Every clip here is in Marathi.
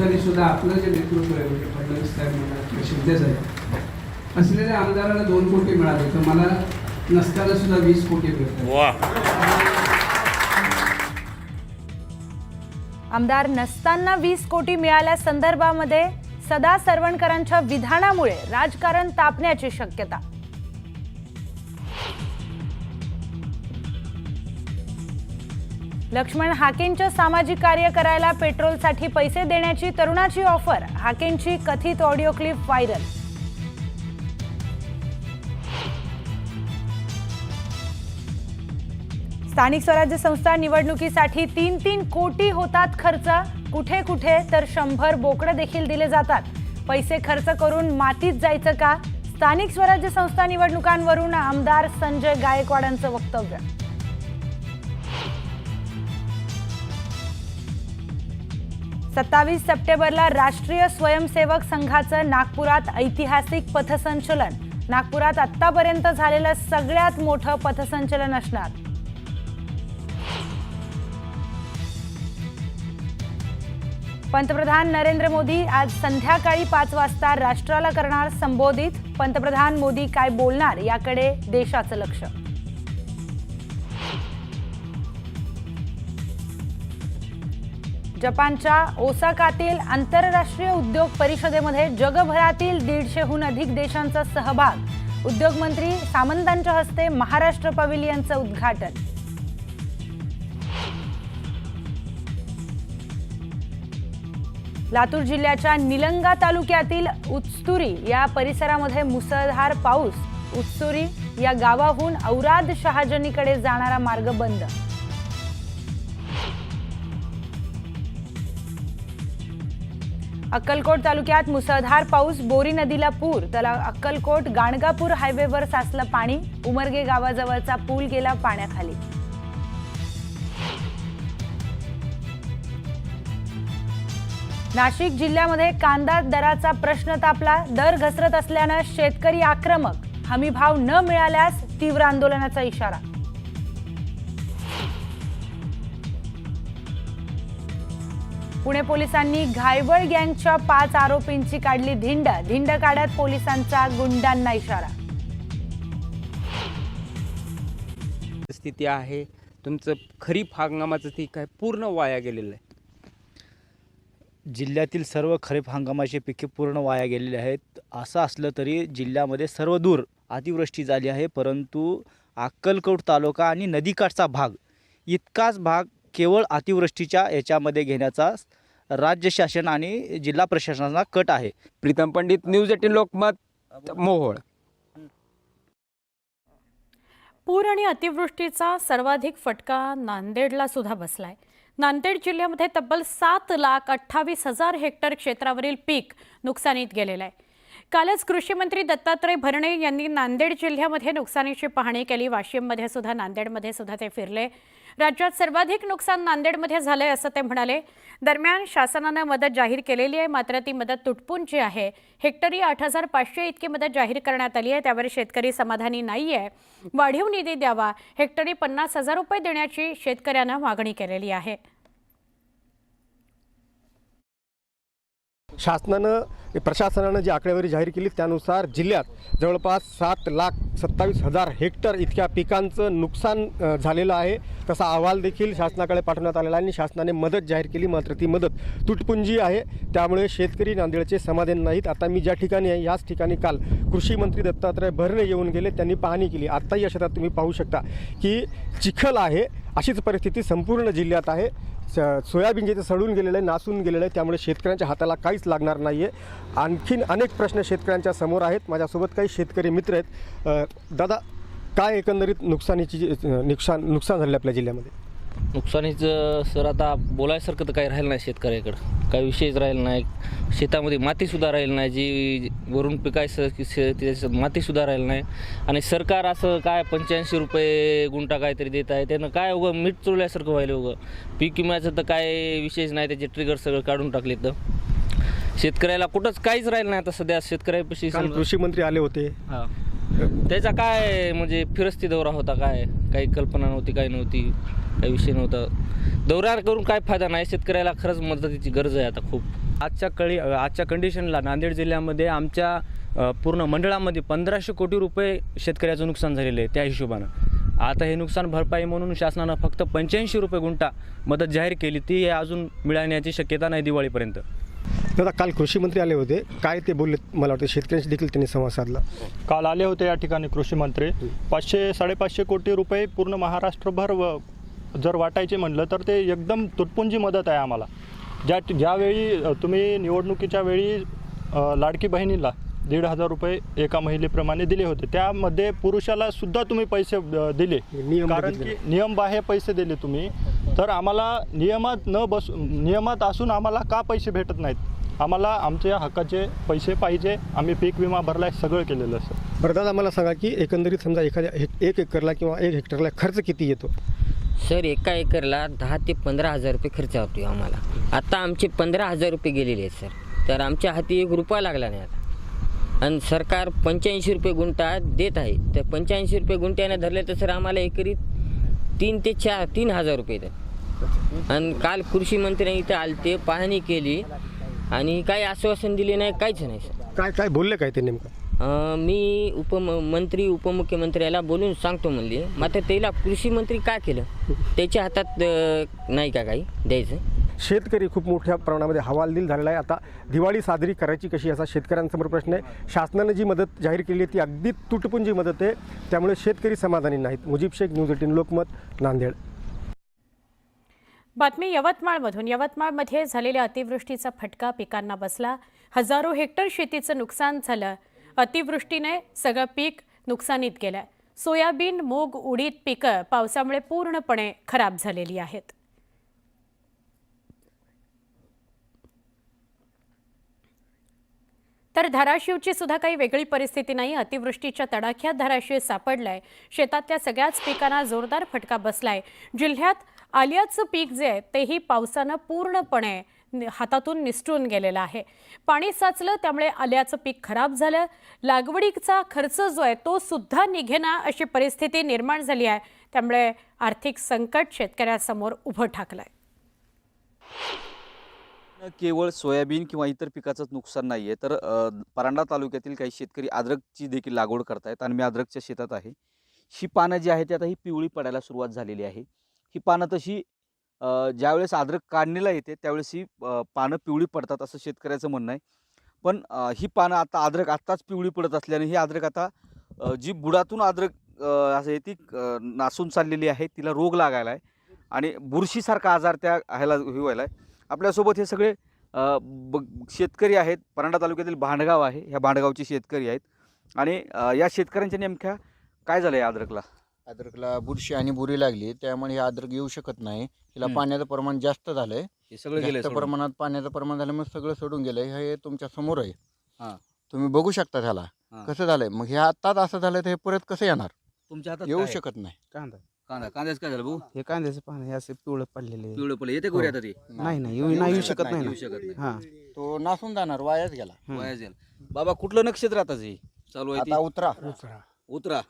तरी सुद्धा आपलं जे नेतृत्व आहे म्हणजे फडणवीस साहेब म्हणा किंवा शिंदे साहेब असलेल्या आमदाराला 2 कोटी मिळाले तर मला नसताना सुद्धा 20 कोटी मिळतात. आमदार नसताना 20 कोटी मिळाल्या संदर्भामध्ये सदा सरवणकरांच्या विधानामुळे राजकारण तापण्याची शक्यता. लक्ष्मण हाकेंच्या सामाजिक कार्य करायला पेट्रोलसाठी पैसे देण्याची तरुणाची ऑफर. हाकेंची कथित ऑडिओ क्लिप व्हायरल. स्थानिक स्वराज्य संस्था निवडणुकीसाठी 3-3 कोटी होतात खर्च. कुठे कुठे तर 100 बोकडं देखील दिले जातात. पैसे खर्च करून मातीत जायचं का? स्थानिक स्वराज्य संस्था निवडणुकांवरून आमदार संजय गायकवाडांचं वक्तव्य. सत्तावीस सप्टेंबरला राष्ट्रीय स्वयंसेवक संघाचं नागपुरात ऐतिहासिक पथसंचलन. नागपुरात आतापर्यंत झालेलं सगळ्यात मोठं पथसंचलन असणार. पंतप्रधान नरेंद्र मोदी आज संध्याकाळी 5 वाजता राष्ट्राला करणार संबोधित. पंतप्रधान मोदी काय बोलणार याकडे देशाचं लक्ष. जपानच्या ओसाकातील आंतरराष्ट्रीय उद्योग परिषदेमध्ये जगभरातील 150हून अधिक देशांचा सहभाग. उद्योग मंत्री सामंतांच्या हस्ते महाराष्ट्र पॅव्हिलियनचं उद्घाटन. लातूर जिल्ह्याच्या निलंगा तालुक्यातील उत्तुरी या परिसरामध्ये मुसळधार पाऊस. उत्तुरी या गावाहून औराद शहाजनीकडे जाणारा मार्ग बंद. अक्कलकोट तालुक्यात मुसळधार पाऊस. बोरी नदीला पूर. त्याला अक्कलकोट गाणगापूर हायवेवर साचलं पाणी. उमरगे गावाजवळचा पूल गेला पाण्याखाली. नाशिक जिल्ह्यामध्ये कांदा दराचा प्रश्न तापला. दर घसरत असल्यानं शेतकरी आक्रमक. हमीभाव न मिळाल्यास तीव्र आंदोलनाचा इशारा. पुणे पोलिसांनी घायवळ गँगच्या 5 आरोपींची काढली धिंड. धिंड काढत पोलिसांचा गुंडांना इशारा. स्थिती आहे तुमचं खरीप हंगामाचं ती काय पूर्ण वाया गेलेलं आहे. जिल्ह्यातील सर्व खरीप हंगामाचे पिके पूर्ण वाया गेलेले आहेत. असं असलं तरी जिल्ह्यामध्ये सर्व दूर अतिवृष्टी झाली आहे, परंतु अक्कलकोट तालुका आणि नदीकाठचा भाग इतकाच भाग केवळ अतिवृष्टीच्या याच्यामध्ये घेण्याचा राज्य शासन आणि जिल्हा प्रशासनाचा कट आहे. प्रीतम पंडित, न्यूज 18 लोकमत, मोहोळ. पूर आणि अतिवृष्टीचा सर्वाधिक फटका नांदेडला सुद्धा बसलाय. नांदेड जिल्ह्यामध्ये तब्बल 7,28,000 हेक्टर क्षेत्रावरील पीक नुकसानीत गेलेलं आहे. कालच कृषी मंत्री दत्तात्रय भरणे यांनी नांदेड जिल्ह्यामध्ये नुकसानीची पाहणी केली. वाशिममध्ये सुद्धा, नांदेडमध्ये सुद्धा ते फिरले. राज्यात सर्वाधिक नुकसान नांदेडमध्ये झालंय असं ते म्हणाले. दरम्यान शासनानं मदत जाहीर केलेली आहे, मात्र ती मदत तुटपुंजी आहे. हेक्टरी 8,500 इतकी मदत जाहीर करण्यात आली आहे. त्यावर शेतकरी समाधानी नाही आहे. वाढीव निधी द्यावा. हेक्टरी 50,000 रुपये देण्याची शेतकऱ्यांना मागणी केलेली आहे. प्रशासनानं जी आकडेवारी जाहीर केली त्यानुसार जिल्ह्यात जवळपास 7,27,000 हेक्टर इतक्या पिकांचं नुकसान झालेलं आहे. तसा अहवाल देखील शासनाकडे पाठवण्यात आलेला आहे आणि शासनाने मदत जाहीर केली, मात्र ती मदत तुटपुंजी आहे. त्यामुळे शेतकरी नांदेडचे समाधान नाहीत. आता मी ज्या ठिकाणी आहे याच ठिकाणी काल कृषी मंत्री दत्तात्रय भरणे येऊन गेले, त्यांनी पाहणी केली. आत्ताही या शेतात तुम्ही पाहू शकता की चिखल आहे. अशीच परिस्थिती संपूर्ण जिल्ह्यात आहे. सोयाबीन जे सडून गेलेलं आहे, नासून गेलेलं आहे, त्यामुळे शेतकऱ्यांच्या हाताला काहीच लागणार नाही आहे. आणखीन अनेक प्रश्न शेतकऱ्यांच्या समोर आहेत. माझ्यासोबत काही शेतकरी मित्र आहेत. दादा, काय एकंदरीत नुकसान झालेलं आपल्या जिल्ह्यामध्ये? नुकसानीचं सर आता बोलायसारखं तर काही राहिलं नाही. शेतकऱ्याकडं काही विषयच राहिला नाही. शेतामध्ये मातीसुद्धा राहिली नाही. जी वरून पिकायचं त्याचं मातीसुद्धा राहिलं नाही. आणि सरकार असं काय 85 रुपये गुंठा काहीतरी देत आहे. त्यानं काय उगं मीठ चोरल्यासारखं व्हायलं. उगं पीक विम्याचं तर काय विषयच नाही. त्याचे ट्रिगर सगळं काढून टाकले. तर शेतकऱ्याला कुठंच काहीच राहिलं नाही आता सध्या. शेतकऱ्यापाशी कृषी मंत्री आले होते. हां, त्याचा काय म्हणजे फिरस्ती दौरा होता. काय काही कल्पना नव्हती, काही नव्हती, काही विषय नव्हता. दौरा करून काय फायदा नाही. शेतकऱ्याला खरंच मदतीची गरज आहे आता खूप. आजच्या कंडिशनला नांदेड जिल्ह्यामध्ये आमच्या पूर्ण मंडळामध्ये 1500 कोटी रुपये शेतकऱ्याचं नुकसान झालेलं आहे. त्या हिशोबानं आता हे नुकसान भरपाई म्हणून शासनानं फक्त 85 रुपये गुंठा मदत जाहीर केली. ती अजून मिळण्याची शक्यता नाही दिवाळीपर्यंत. दादा, काल कृषी मंत्री आले होते, काय ते बोलले? मला वाटतं शेतकऱ्यांशी देखील त्यांनी संवाद साधला. काल आले होते या ठिकाणी कृषी मंत्री. 500-550 कोटी रुपये पूर्ण महाराष्ट्रभर जर वाटायचे म्हणलं तर ते एकदम तुटपुंजी मदत आहे आम्हाला. ज्यावेळी तुम्ही निवडणुकीच्या वेळी लाडकी बहिणीला 1,500 रुपये एका महिलेप्रमाणे दिले होते, त्यामध्ये पुरुषाला सुद्धा तुम्ही पैसे दिले, कारण की नियमबाह्य पैसे दिले तुम्ही. तर आम्हाला नियमात असून आम्हाला का पैसे भेटत नाहीत? आम्हाला आमच्या हक्काचे पैसे पाहिजे. आम्ही पीक विमा भरलाय, सगळं केलेलं असं. बरं दादा, मला सांगा की एकंदरीत समजा एखाद्या 1 एकरला किंवा 1 हेक्टरला खर्च किती येतो? सर, एका एकरला 10 ते 15,000 रुपये खर्च होतो आम्हाला. आता आमचे 15,000 रुपये गेलेले आहेत सर. तर आमच्या हाती 1 रुपया लागला नाही आता. आणि सरकार 85 रुपये गुंठा देत आहे. तर 85 रुपये गुंठ्याने धरले तर सर आम्हाला एकरी 3 ते 3,000 रुपये येतात. आणि काल कृषी मंत्र्यांनी इथं आलते, पाहणी केली आणि काही आश्वासन दिले नाही, काहीच नाही सर. काय बोलले काय ते नेमकं? मी उपमुख्यमंत्र्याला बोलून सांगतो म्हणले. मात्र त्याला कृषी मंत्री काय केलं? त्याच्या हातात नाही का काही द्यायचं? शेतकरी खूप मोठ्या प्रमाणामध्ये हवालदिल झालेला आहे. आता दिवाळी साजरी करायची कशी, असा शेतकऱ्यांसमोर प्रश्न आहे. शासनानं जी मदत जाहीर केली आहे ती अगदी तुटपुंजी मदत आहे, त्यामुळे शेतकरी समाधानी नाहीत. मुजीब शेख, न्यूज 18 लोकमत, नांदेड. बातमी यवतमाळमधून. यवतमाळमध्ये झालेल्या अतिवृष्टीचा फटका पिकांना बसला. हजारो हेक्टर शेतीचं नुकसान झालं. अतिवृष्टीने सगळं पीक नुकसानीत गेलं. सोयाबीन, मूग, उडीद पिकं पावसामुळे पूर्णपणे खराब झालेली आहेत. तर धाराशिवची सुद्धा काही वेगळी परिस्थिती नाही. अतिवृष्टीच्या तडाख्यात धाराशिव सापडलाय. शेतातल्या सगळ्याच पिकांना जोरदार फटका बसलाय. जिल्ह्यात आल्याचं पीक जे आहे तेही पावसानं पूर्णपणे हातातून निसटून गेलेलं आहे. पाणी साचलं, त्यामुळे आल्याचं पीक खराब झालं. लागवडीचा खर्च जो आहे तो सुद्धा निघेना अशी परिस्थिती निर्माण झाली आहे. त्यामुळे आर्थिक संकट शेतकऱ्यासमोर उभं ठाकलंय. केवळ सोयाबीन किंवा इतर पिकाचंच नुकसान नाही आहे, तर परांडा तालुक्यातील काही शेतकरी अद्रकची देखील लागवड करतायत. आणि मी अद्रकच्या शेतात आहे. ही पानं जी आहेत ती आता ही पिवळी पडायला सुरुवात झालेली आहे. ही पानं तशी ज्यावेळेस अद्रक काढणीला येते त्यावेळेस ही पानं पिवळी पडतात असं शेतकऱ्याचं म्हणणं आहे. पण ही पानं आता अद्रक आत्ताच पिवळी पडत असल्याने ही अद्रक आता जी बुडातून अद्रक असं ती नासून चाललेली आहे, तिला रोग लागायला आहे आणि बुरशीसारखा आजार त्या ह्याला व्हायला आहे. आपल्यासोबत हे सगळे शेतकरी आहेत. परांडा तालुक्यातील भांडगाव आहे, ह्या भांडगावचे शेतकरी आहेत. आणि या शेतकऱ्यांच्या नेमक्या काय झालं आहे अद्रकला? अद्रकला बुरशी आणि बुरी लागली, त्यामुळे हे अद्रक येऊ शकत नाही. हिला पाण्याचं प्रमाण जास्त झालंय. हे सगळं गेलं जास्त प्रमाणात पाण्याचं प्रमाण झाल्यामुळे सगळं सोडून गेलंय. हे तुमच्या समोर आहे, तुम्ही बघू शकता ह्याला कसं झालंय. मग हे आत्ताच असं झालंय तर हे परत कसं येणार? तुमच्या हातात येऊ शकत नाही. कांद्याचं काय झालं भाऊ? हे कांद्याचं पाणी हे असे पिवळं पडलेले. पिवळं पडलं येते गोऱ्या आता ते? नाही येऊ शकत नाही. येऊ शकत नाही. हां, तो नासून जाणार, वायाच गेला. वाया जाईल. बाबा, कुठलं नक्षत्र आता हे चालू आहे? आता उतरा.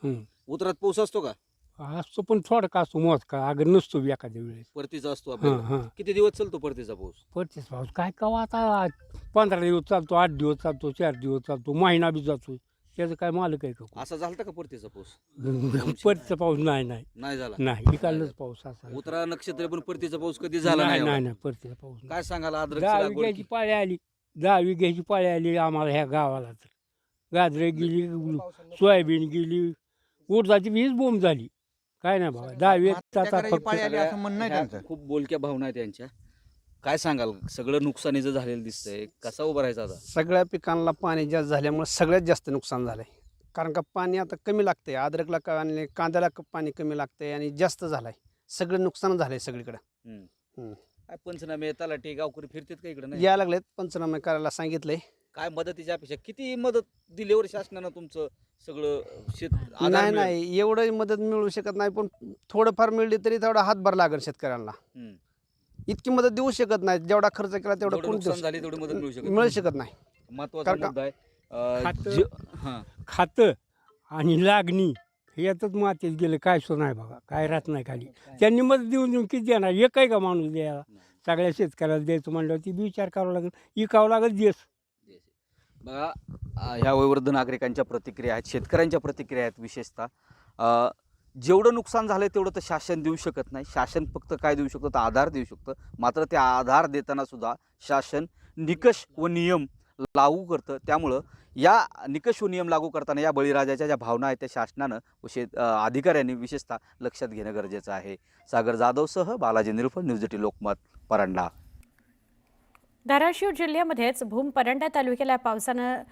उतरात पाऊस असतो का? असतो पण थोडा का असतो मोज का अगर नसतो एखाद्या वेळेस. परतीचा असतो आपल्याला. किती दिवस चालतो परतीचा पाऊस? परतीच पाऊस काय कवा आता 15 दिवस चालतो, 8 दिवस चालतो, 4 दिवस चालतो, महिना बी जातो. त्याचं काय मालक आहे का? असा झालता का परतीचा पाऊस? परतीचा पाऊस नाही झाला. नाही इकडलाच पाऊस असा. उतरा नक्षत्र पण परतीचा पाऊस कधी झाला नाही. नाही परतीचा पाऊस. काय सांगाल? 10 विघ्याची पाळी आली, 10 विघ्याची पाळी आली आम्हाला ह्या गावाला. तर गाजरे गेली, सोयाबीन गेली, उडदाची वीज बोंब झाली. काय नाही बाबा, 10 पाळी आली असं म्हणणं नाही त्यांचं. खूप बोलक्या भावना आहेत त्यांच्या. काय सांगाल? सगळं नुकसानीचं झालेलं दिसतंय, कसा उभं राहायचं आता? सगळ्या पिकांना पाणी जास्त झाल्यामुळे सगळ्यात जास्त नुकसान झालंय. कारण का पाणी आता कमी लागतंय. अद्रकला आणि कांद्याला पाणी कमी लागतंय आणि जास्त झालंय. सगळं नुकसान झालंय सगळीकडे. काय पंचनामे तलाठी गावकरी फिरतात का इकडे? या लागलेत, पंचनामे करायला सांगितलंय. काय मदतीची अपेक्षा? किती मदत दिलीवर शासनानं तुमचं सगळं शेत? नाही एवढं मदत मिळू शकत नाही, पण थोडंफार मिळली तरी तेवढा हातभार लागेल शेतकऱ्यांना. इतकी मदत देऊ शकत नाही. जेवढा खर्च केला तेवढा कोण झाली तेवढी मदत मिळू शकत नाही. महत्वाचा मुद्दा आहे. खातं आणि लागणी यातच मातीत गेलं. काय सो नाही बघा, काय राहत नाही खाली. त्यांनी मदत देऊन किती देणार? एक आहे का माणूस द्यायला? सगळ्या शेतकऱ्याला द्यायचं म्हणलं ती बी विचार करावं लागेल, विकावं लागेल देश. बघा ह्या वयोवृद्ध नागरिकांच्या प्रतिक्रिया आहेत, शेतकऱ्यांच्या प्रतिक्रिया आहेत. विशेषतः जेवढं नुकसान झालं तेवढं तर शासन देऊ शकत नाही. शासन फक्त काय देऊ शकतं तर आधार देऊ शकतं. मात्र ते आधार देताना सुद्धा शासन निकष व नियम लागू करतं. त्यामुळं या निकष व नियम लागू करताना या बळीराजाच्या ज्या भावना आहेत त्या शासनानं व अधिकाऱ्यांनी विशेषतः लक्षात घेणं गरजेचं आहे. सागर जाधवसह बालाजी निरुफळ, न्यूज 18 लोकमत, परांडा. धाराशिव जिल्ह्यामध्येच भूम परंडा तालुक्याला पावसानं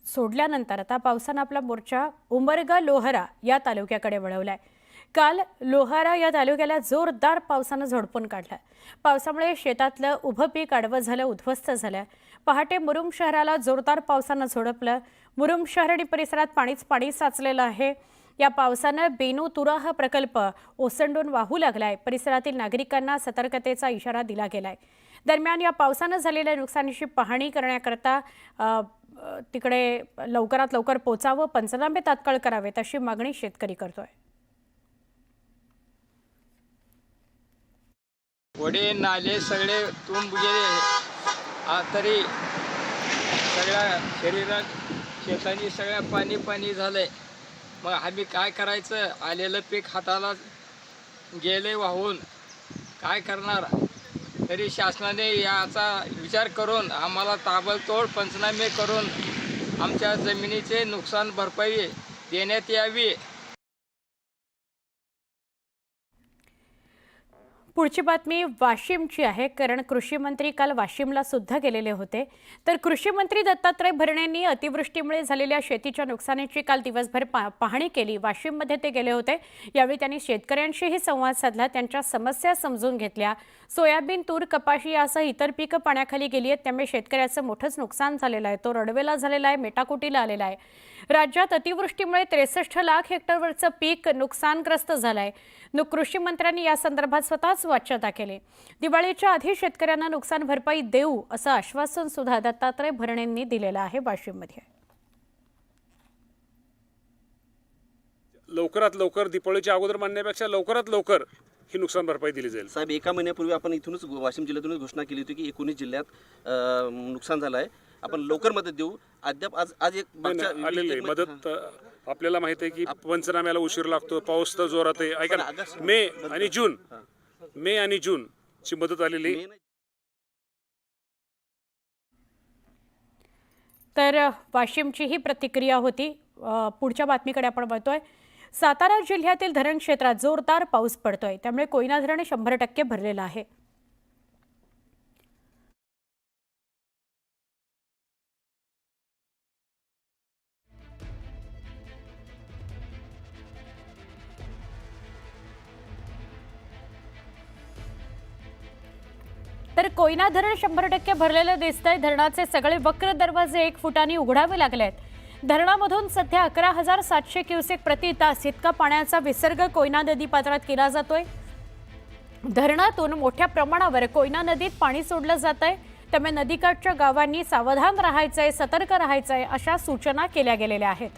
सोडल्यानंतर आता पावसानं आपला मोर्चा उंबरगा लोहारा या तालुक्याकडे वळवलाय. काल लोहारा या तालुक्याला जोरदार पावसानं झोडपून काढलं. पावसामुळे शेतातलं उभं पीक आडवं झालं, उद्ध्वस्त झालं. पहाटे मुरुम शहराला जोरदार पावसानं झोडपलं. मुरुम शहर आणि परिसरात पाणी साचलेलं आहे. या पावसानं बेनू तुरा हा प्रकल्प ओसंडून वाहू लागलाय. परिसरातील नागरिकांना सतर्कतेचा इशारा दिला गेलाय. दरम्यान या पावसानं झालेल्या नुकसानीची पाहणी करण्याकरता तिकडे लवकरात लवकर पोचावं, पंचनामे तात्काळ करावेत अशी मागणी शेतकरी करतोय. वडे नाले सगळे तुंब गेले, तरी सगळ्या शरीरात शेतानी सगळ्या पाणी झालंय. मग आम्ही काय करायचं? आलेलं पीक हाताला गेले वाहून, काय करणार? तरी शासनाने याचा विचार करून आम्हाला ताबडतोब पंचनामे करून आमच्या जमिनीचे नुकसान भरपाई देण्यात यावी. पुढची बातमी वाशिमची आहे, कारण कृषी मंत्री काल वाशिमला सुद्धा गेलेले होते. तर कृषी मंत्री दत्तात्रय भरणेंनी अतिवृष्टीमुळे झालेल्या शेतीच्या नुकसानीची काल दिवसभर पाहणी केली. वाशिममध्ये ते गेले होते. यावेळी त्यांनी शेतकऱ्यांशीही संवाद साधला, त्यांच्या समस्या समजून घेतल्या. सोयाबीन, तूर, कपाशी यासह इतर पिकं पाण्याखाली गेली आहेत, त्यामुळे शेतकऱ्याचं मोठंच नुकसान झालेलं आहे. तो रडवेला झालेला आहे, मेटाकुटीला आलेला आहे. राज्यात अतिवृष्टीमुळे 63 लाख हेक्टरवरचं पीक नुकसानग्रस्त झालं आहे. कृषी मंत्र्यांनी या संदर्भात स्वतःच वाच्यता केली. दिवाळीच्या आधी शेतकऱ्यांना नुकसान भरपाई देऊ असं आश्वासन सुद्धा दत्तात्रय भरणेंनी दिलेलं आहे वाशिममध्ये. लवकरात लवकर दिवाळीच्या अगोदर मानण्यापेक्षा लवकरात लवकर ही नुकसान भरपाई दिली जाईल. साहेब, 1 महिन्यापूर्वी आपण इथूनच वाशिम जिल्ह्यातूनच घोषणा केली होती की 19 जिल्ह्यात नुकसान झालं आहे, आपण लवकर मदत देऊ. अद्याप आज एक आलेली मदत आपल्याला माहिती आहे की पंचनाम्याला उशीर लागतो, पाऊस तर जोरात आहे. ऐका ना, मे आणि जून ची मदत आलेली. तर वाशिमची ही प्रतिक्रिया होती. पुढच्या बातमीकडे आपण वळतोय. सातारा जिल्ह्यातील धरण क्षेत्रात जोरदार पाऊस पडतोय, त्यामुळे कोयना धरण 100% भरलेलं आहे. तर कोयना धरण 100% भरलेलं दिसतंय. धरणाचे सगळे वक्र दरवाजे 1 फुटांनी उघडावे लागले आहेत. धरणामधून सध्या 11,700 क्युसेक प्रति तास इतका पाण्याचा विसर्ग कोयना नदी पात्रात केला जातोय. धरणातून मोठ्या प्रमाणावर कोयना नदीत पाणी सोडलं जात आहे, त्यामुळे नदीकाठच्या गावांनी सावधान राहायचंय, सतर्क राहायचंय अशा सूचना केल्या गेलेल्या आहेत.